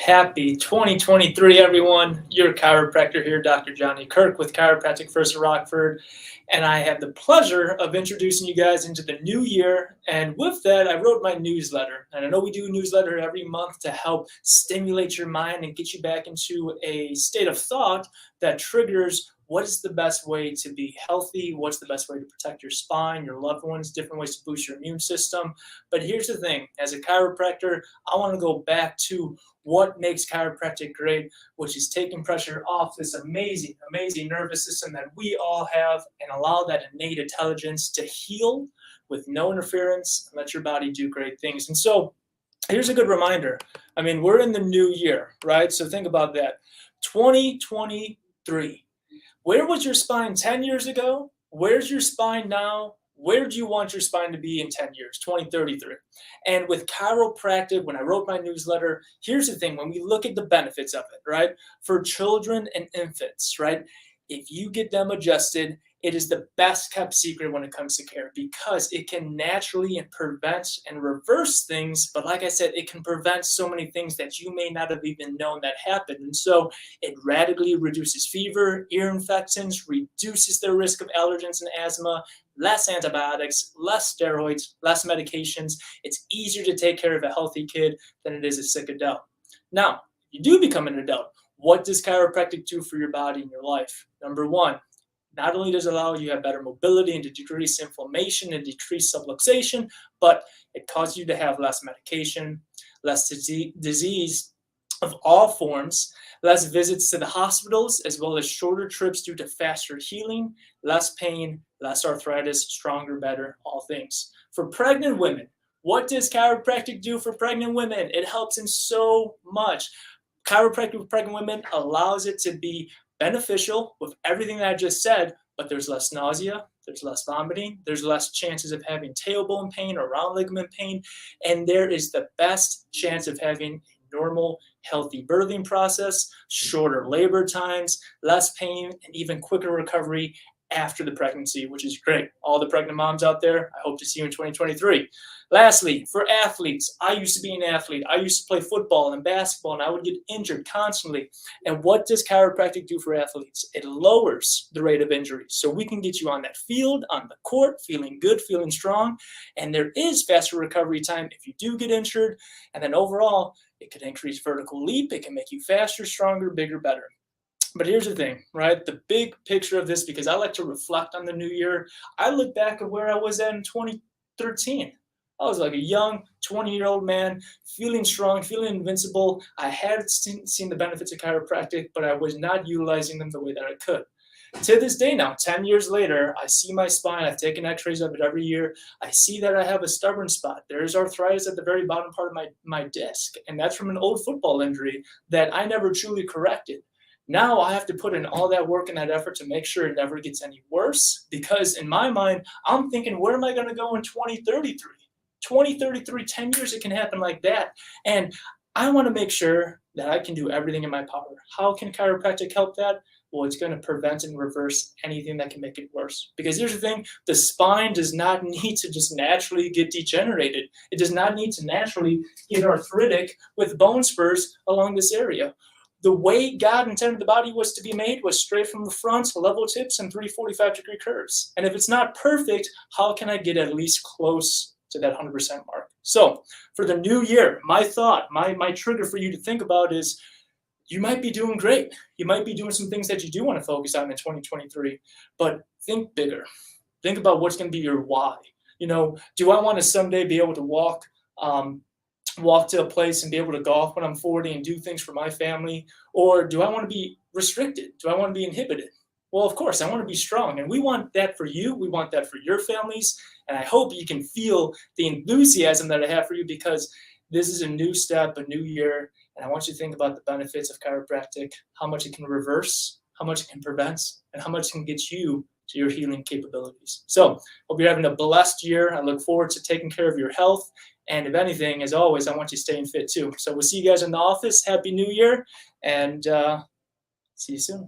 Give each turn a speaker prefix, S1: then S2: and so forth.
S1: Happy 2023, everyone. Your chiropractor here, Dr. Johnny Kirk with Chiropractic First of Rockford. And I have the pleasure of introducing you guys into the new year. And with that, I wrote my newsletter. And I know we do a newsletter every month to help stimulate your mind and get you back into a state of thought that triggers what is the best way to be healthy, what's the best way to protect your spine, your loved ones, different ways to boost your immune system. But here's the thing, as a chiropractor, I want to go back to what makes chiropractic great, which is taking pressure off this amazing, amazing nervous system that we all have and allow that innate intelligence to heal with no interference and let your body do great things. And so here's a good reminder. I mean, we're in the new year, right? So think about that. 2023. Where was your spine 10 years ago? Where's your spine now? Where do you want your spine to be in 10 years, 2033? And with chiropractic, when I wrote my newsletter, here's the thing, when we look at the benefits of it, right? For children and infants, right? If you get them adjusted, it is the best kept secret when it comes to care because it can naturally and prevent and reverse things. But like I said, it can prevent so many things that you may not have even known that happened. And so it radically reduces fever, ear infections, reduces the risk of allergens and asthma, less antibiotics, less steroids, less medications. It's easier to take care of a healthy kid than it is a sick adult. Now, if you do become an adult, what does chiropractic do for your body and your life? Number one, not only does it allow you to have better mobility and to decrease inflammation and decrease subluxation, but it causes you to have less medication, less disease of all forms, less visits to the hospitals, as well as shorter trips due to faster healing, less pain, less arthritis, stronger, better, all things. For pregnant women, what does chiropractic do for pregnant women? It helps in so much. Chiropractic with pregnant women allows it to be beneficial with everything that I just said, but there's less nausea, there's less vomiting, there's less chances of having tailbone pain or round ligament pain, and there is the best chance of having a normal, healthy birthing process, shorter labor times, less pain, and even quicker recovery after the pregnancy, which is great. All the pregnant moms out there, I hope to see you in 2023. Lastly, for athletes, I used to be an athlete. I used to play football and basketball, and I would get injured constantly. And what does chiropractic do for athletes? It lowers the rate of injuries. So we can get you on that field, on the court, feeling good, feeling strong. And there is faster recovery time if you do get injured. And then overall, it could increase vertical leap. It can make you faster, stronger, bigger, better. But here's the thing, right? The big picture of this, because I like to reflect on the new year, I look back at where I was at in 2013. I was like a young 20-year-old man, feeling strong, feeling invincible. I had seen the benefits of chiropractic, but I was not utilizing them the way that I could. To this day now, 10 years later, I see my spine. I've taken x-rays of it every year. I see that I have a stubborn spot. There's arthritis at the very bottom part of my disc, and that's from an old football injury that I never truly corrected. Now I have to put in all that work and that effort to make sure it never gets any worse because in my mind, I'm thinking, where am I going to go in 2033? 2033, 10 years, it can happen like that. And I want to make sure that I can do everything in my power. How can chiropractic help that? Well, it's going to prevent and reverse anything that can make it worse. Because here's the thing, the spine does not need to just naturally get degenerated. It does not need to naturally get arthritic with bone spurs along this area. The way God intended the body was to be made was straight from the front, level tips, and 345-degree curves. And if it's not perfect, how can I get at least close to that 100% mark? So for the new year, my thought, my trigger for you to think about is you might be doing great. You might be doing some things that you do want to focus on in 2023, but think bigger. Think about what's going to be your why. You know, do I want to someday be able to walk to a place and be able to golf when I'm 40 and do things for my family? Or do I want to be restricted? Do I want to be inhibited? Well, of course, I want to be strong. And we want that for you. We want that for your families. And I hope you can feel the enthusiasm that I have for you because this is a new step, a new year. And I want you to think about the benefits of chiropractic, how much it can reverse, how much it can prevent, and how much it can get you to your healing capabilities. So hope you're having a blessed year. I look forward to taking care of your health. And if anything, as always, I want you staying fit too. So we'll see you guys in the office. Happy New Year, and see you soon.